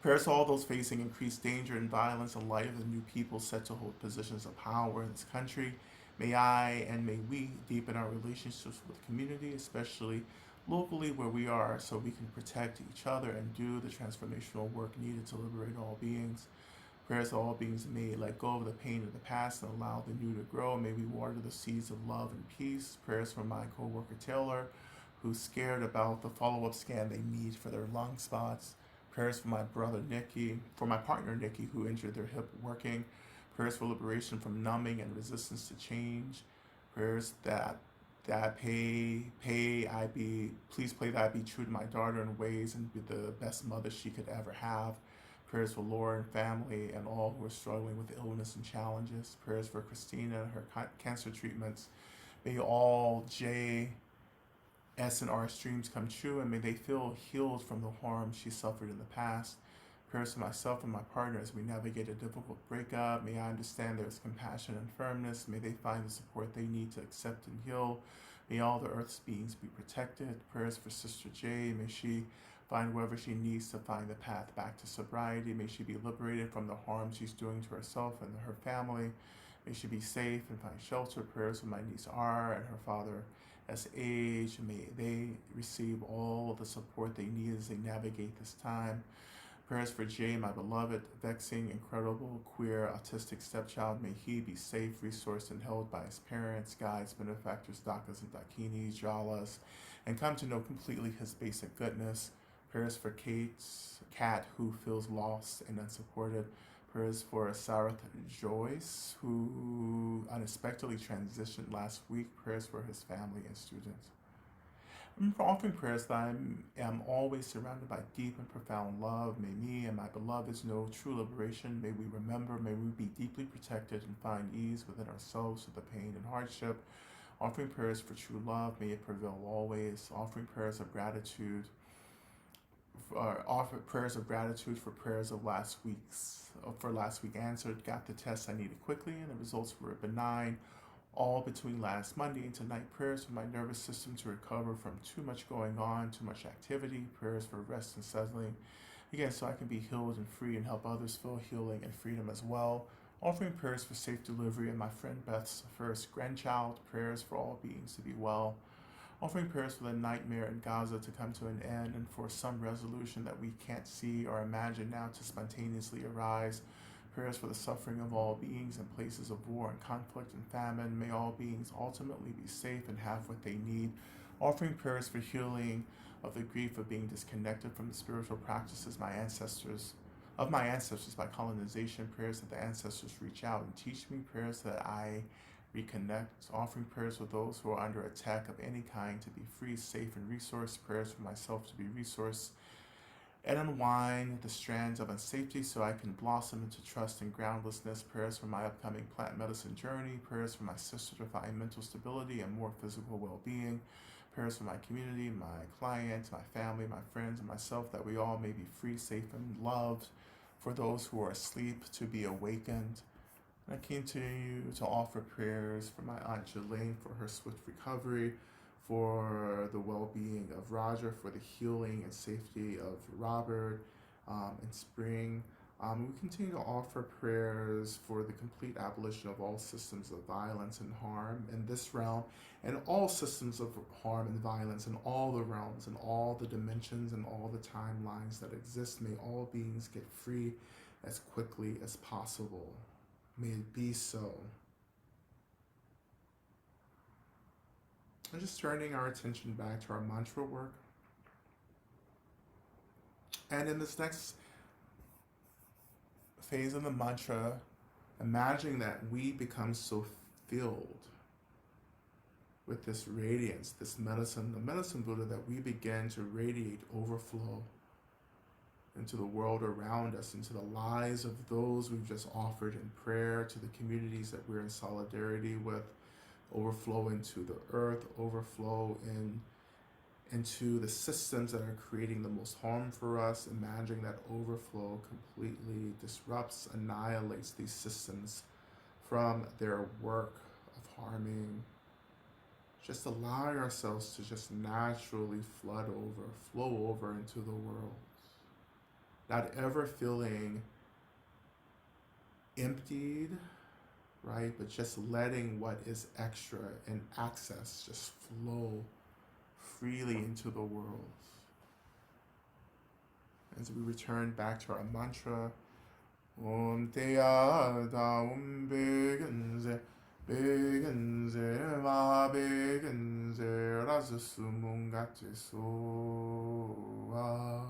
Speaker 1: Prayers to all those facing increased danger and violence in light of the new people set to hold positions of power in this country. May I and may we deepen our relationships with the community, especially locally where we are, so we can protect each other and do the transformational work needed to liberate all beings. Prayers to all beings may let go of the pain of the past and allow the new to grow. May we water the seeds of love and peace. Prayers for my coworker Taylor, who's scared about the follow-up scan they need for their lung spots. Prayers for my brother Nikki, for my partner Nikki, who injured their hip working. Prayers for liberation from numbing and resistance to change. Prayers that please pray that I be true to my daughter in ways and be the best mother she could ever have. Prayers for Laura and family and all who are struggling with illness and challenges. Prayers for Christina and her cancer treatments. May all J, S, and R's dreams come true, and may they feel healed from the harm she suffered in the past. Prayers for myself and my partner as we navigate a difficult breakup. May I understand there is compassion and firmness. May they find the support they need to accept and heal. May all the Earth's beings be protected. Prayers for Sister J. May she find wherever she needs to find the path back to sobriety. May she be liberated from the harm she's doing to herself and her family. May she be safe and find shelter. Prayers for my niece R and her father as age. May they receive all the support they need as they navigate this time. Prayers for Jay, my beloved, vexing, incredible, queer, autistic stepchild. May he be safe, resourced, and held by his parents, guides, benefactors, dakas, and dakinis, jalas, and come to know completely his basic goodness. Prayers for Kate's cat, who feels lost and unsupported. Prayers for Sarath Joyce, who unexpectedly transitioned last week. Prayers for his family and students. I'm offering prayers that I am always surrounded by deep and profound love. May me and my beloveds know true liberation. May we remember, may we be deeply protected and find ease within ourselves through the pain and hardship. Offering prayers for true love, may it prevail always. Offering prayers of gratitude, offer prayers of gratitude for prayers of last week answered. Got the tests I needed quickly, and the results were benign. All between last Monday and tonight. Prayers for my nervous system to recover from too much going on, too much activity. Prayers for rest and settling. Again, so I can be healed and free and help others feel healing and freedom as well. Offering prayers for safe delivery and my friend Beth's first grandchild. Prayers for all beings to be well. Offering prayers for the nightmare in Gaza to come to an end and for some resolution that we can't see or imagine now to spontaneously arise. Prayers for the suffering of all beings in places of war and conflict and famine. May all beings ultimately be safe and have what they need. Offering prayers for healing of the grief of being disconnected from the spiritual practices of my ancestors by colonization. Prayers that the ancestors reach out and teach me. Prayers that I reconnect. Offering prayers for those who are under attack of any kind to be free, safe, and resourced. Prayers for myself to be resourced and unwind the strands of unsafety so I can blossom into trust and groundlessness. Prayers for my upcoming plant medicine journey. Prayers for my sister to find mental stability and more physical well-being. Prayers for my community, my clients, my family, my friends, and myself, that we all may be free, safe, and loved. For those who are asleep to be awakened. And I continue to offer prayers for my Aunt Jelaine for her swift recovery, for the well-being of Roger, for the healing and safety of Robert and Spring, We continue to offer prayers for the complete abolition of all systems of violence and harm in this realm, and all systems of harm and violence in all the realms and all the dimensions and all the timelines that exist. May all beings get free as quickly as possible. May it be so. And just turning our attention back to our mantra work. And in this next phase of the mantra, imagining that we become so filled with this radiance, this medicine, the medicine Buddha, that we begin to radiate, overflow into the world around us, into the lives of those we've just offered in prayer, to the communities that we're in solidarity with, overflow into the earth, overflow into the systems that are creating the most harm for us. Imagining that overflow completely disrupts, annihilates these systems from their work of harming. Just allowing ourselves to just naturally flow over into the world. Not ever feeling emptied, right? But just letting what is extra and access just flow freely into the world. As we return back to our mantra, Om Teya Da Om Begenze Begenze Ma Begenze Razasumungate Soa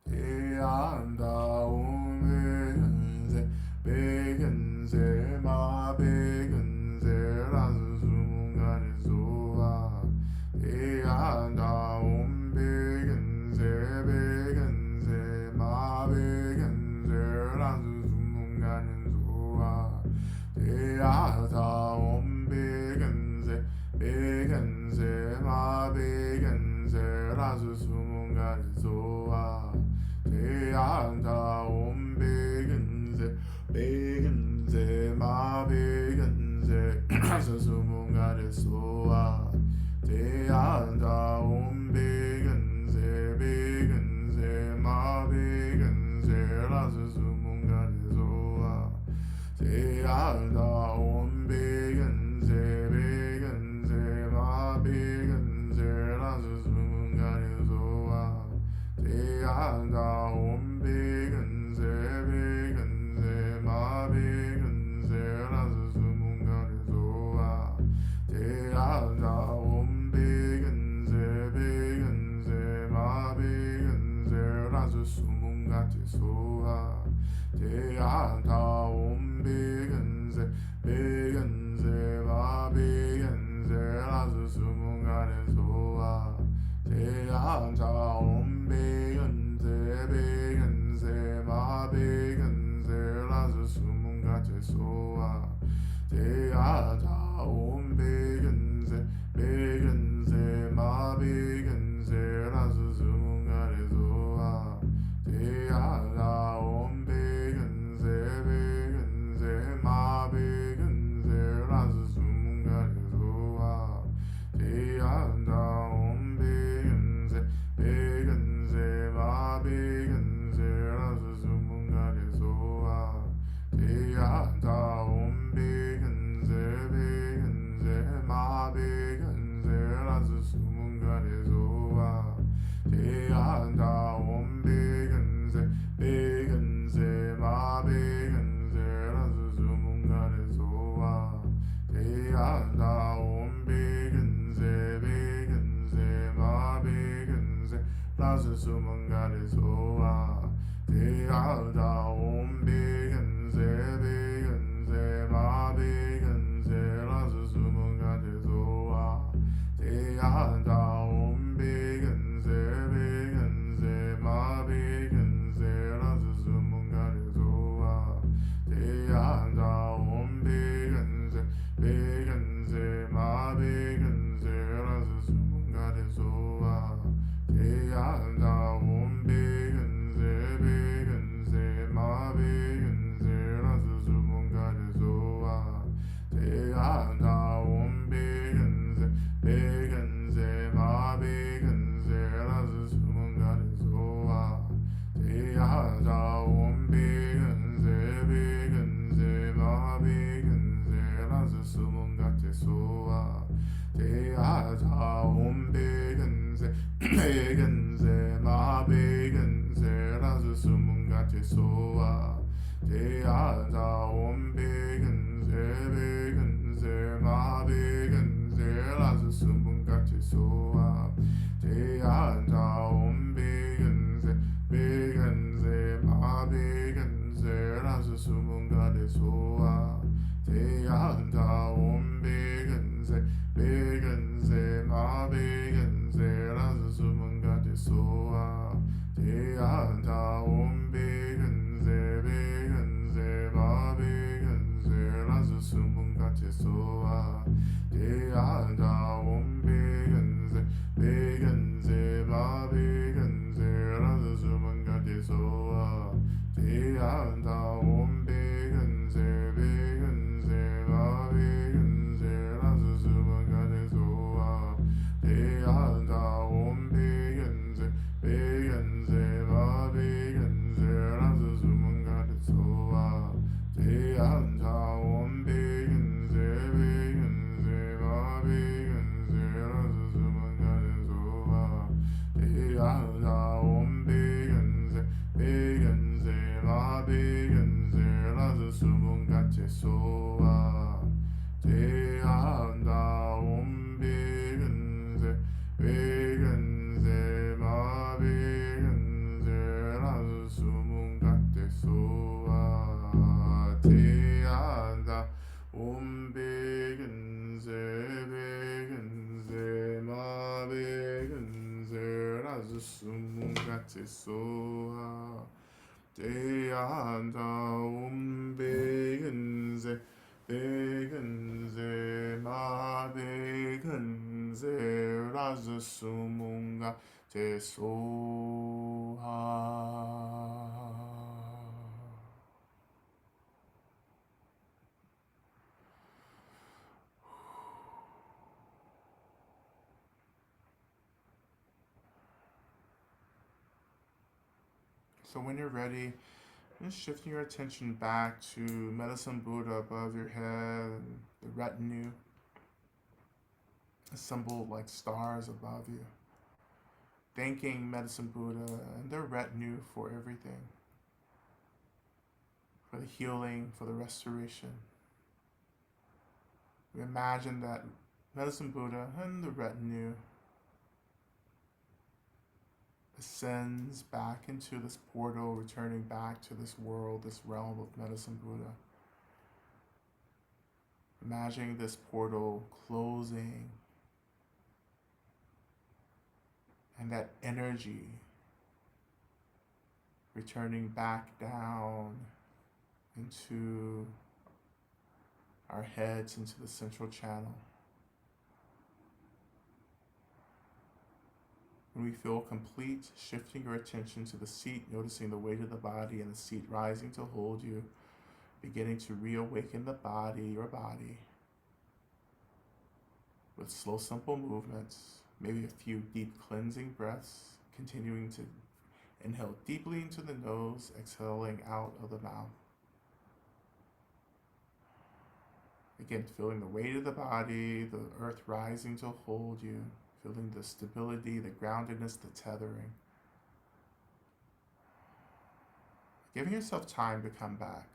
Speaker 1: Teya Da Om Begenze Begenze Ma Begenze Razasumungate Soa Teya Da Om Begenze Begenze Ma Begenze Razasumungate Soa Teya Da Om Begenze Begenze Ma Begenze Razasumungate Soa Teya Da Om Begenze Begenze Ma Begenze Razasumungate Soa Teya Da Om Begenze Begenze Ma Begenze Razasumungate Soa Teya Da Om Begenze Begenze Ma Begenze Razasumungate Soa Teya Da Om Begenze Begenze Ma Begenze Razasumungate Soa Teya Da Om Begenze Begenze Ma Begenze Razasumungate Soa Teya Da Om Begenze Begenze Ma Begenze Razasumungate Soa Teya Da Om Begenze Begenze Ma Begenze Razasumungate Soa Teya Da Om Begenze Begenze Ma Begenze Razasumungate Soa Teya Da Om Begenze Begenze Ma Begenze Razasumungate Soa Teya Da Om Begenze Begenze Ma Begenze Razasumungate Soa Teya Da Om Begenze Begenze Ma Begenze Razasumungate Soa Teya Da Om Begenze Begenze Ma Begenze Razasumungate Soa Teya Da Om Begenze Begenze Ma Begenze Razasumungate Soa Teya Da Om Begenze Begenze Ma Begenze Razasumungate Soa Teya Da Om Begenze Begenze Ma Begenze Razasumungate Soa Teya Da Om Begenze Begenze Ma Begenze Razasumungate Soa Teya Da Om Begenze Begenze Ma Begenze Razasumungate Soa Teya Da Om Begenze Begenze Ma 대야자 옴배근세 배근세 마배근세 라즈 수문가테 소아 대야자 옴배근세 배근세 마배근세 라즈 수문가테 소아 대야자 옴배근세 배근세 마배근세 라즈 수문가테 소아 대야자 옴배근세 배근세 마배근세 라즈 수문가테 소아 대야자 옴배근세 배근세 마배근세 라즈 수문가테 소아 대야자 옴배근세 배근세 마배근세 라즈 수문가테 소아 대야자 옴배근세 배근세 마배근세 라즈 수문가테 소아 대야자 옴배근세 배근세 마배근세 라즈 수문가테 소아 대야자 옴배근세 배근세 마배근세 라즈 수문가테 소아 대야자 옴배근세 배근세 마배근세 라즈 수문가테 소아 대야자 옴배근세 배근세 마배근세 라즈 수문가테 소아 대야자 옴배근세 배근세 마배근세 라즈 수문가테 소아 대야자 옴배근세 배근세 마배근세 라즈 수문가테 소아. So when you're ready, just shifting your attention back to Medicine Buddha above your head, the retinue, assembled like stars above you. Thanking Medicine Buddha and their retinue for everything, for the healing, for the restoration. We imagine that Medicine Buddha and the retinue ascends back into this portal, returning back to this world, this realm of Medicine Buddha. Imagining this portal closing and that energy returning back down into our heads, into the central channel. When we feel complete, shifting your attention to the seat, noticing the weight of the body and the seat rising to hold you, beginning to reawaken the body, your body, with slow, simple movements, maybe a few deep cleansing breaths, continuing to inhale deeply into the nose, exhaling out of the mouth. Again, feeling the weight of the body, the earth rising to hold you, feeling the stability, the groundedness, the tethering. Giving yourself time to come back.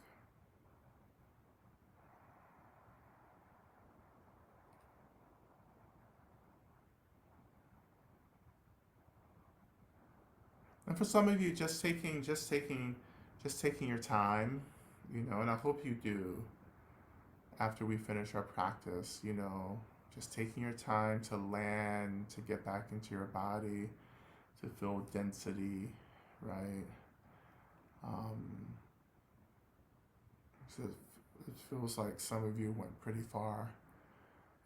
Speaker 1: And for some of you, just taking your time, and I hope you do after we finish our practice, just taking your time to land, to get back into your body, to feel density, right? So it feels like some of you went pretty far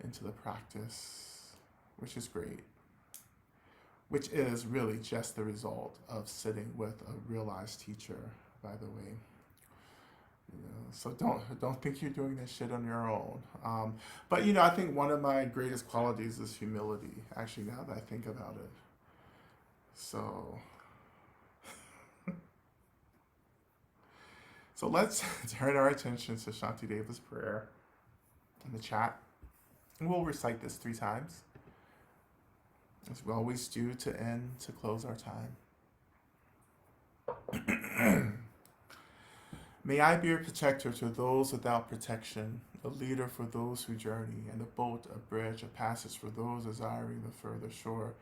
Speaker 1: into the practice, which is great. Which is really just the result of sitting with a realized teacher, by the way. So don't think you're doing this shit on your own. But I think one of my greatest qualities is humility. Actually, now that I think about it, so let's turn our attention to Shanti Deva's prayer in the chat. And we'll recite this 3 times. as we always do to end, to close our time. May I be a protector to those without protection, a leader for those who journey, and a boat, a bridge, a passage for those desiring the further shore.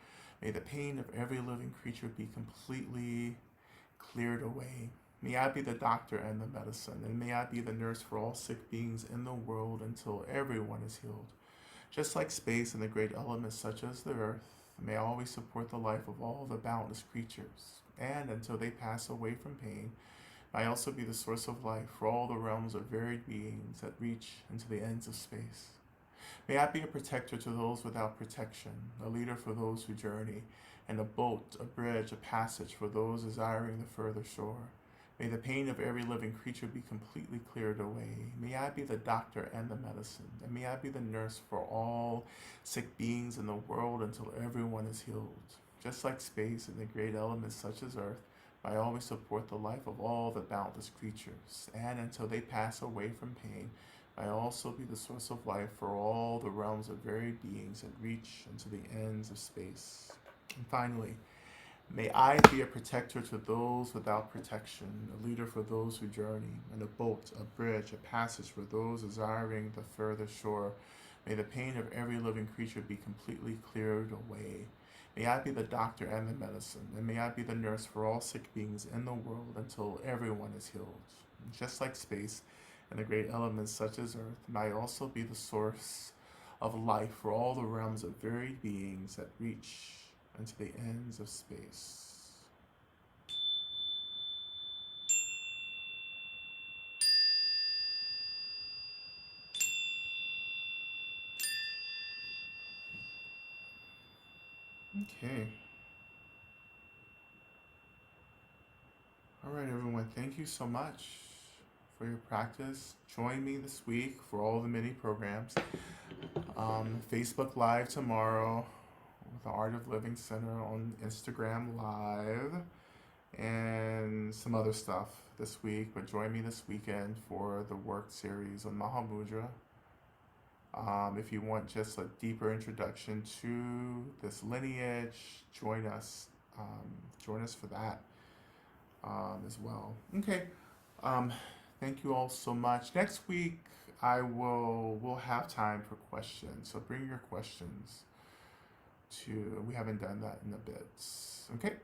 Speaker 1: May the pain of every living creature be completely cleared away. May I be the doctor and the medicine, and may I be the nurse for all sick beings in the world until everyone is healed. Just like space and the great elements such as the earth, may I always support the life of all the boundless creatures, and until they pass away from pain, may I also be the source of life for all the realms of varied beings that reach into the ends of space. May I be a protector to those without protection, a leader for those who journey, and a boat, a bridge, a passage for those desiring the further shore. May the pain of every living creature be completely cleared away. May I be the doctor and the medicine, and may I be the nurse for all sick beings in the world until everyone is healed. Just like space and the great elements such as earth, may I always support the life of all the boundless creatures, and until they pass away from pain, may I also be the source of life for all the realms of varied beings that reach into the ends of space. And finally, may I be a protector to those without protection, a leader for those who journey, and a boat, a bridge, a passage for those desiring the further shore. May the pain of every living creature be completely cleared away. May I be the doctor and the medicine, and may I be the nurse for all sick beings in the world until everyone is healed. Just like space and the great elements such as earth, may I also be the source of life for all the realms of varied beings that reach into the ends of space. Okay. All right, everyone. Thank you so much for your practice. Join me this week for all the mini programs. Facebook Live tomorrow with the Art of Living Center on Instagram Live and some other stuff this week. But join me this weekend for the work series on Mahamudra. If you want just a deeper introduction to this lineage, join us. Join us for that as well. Okay. Um, thank you all so much. Next week, we'll have time for questions. So bring your questions to. We haven't done that in a bit. Okay.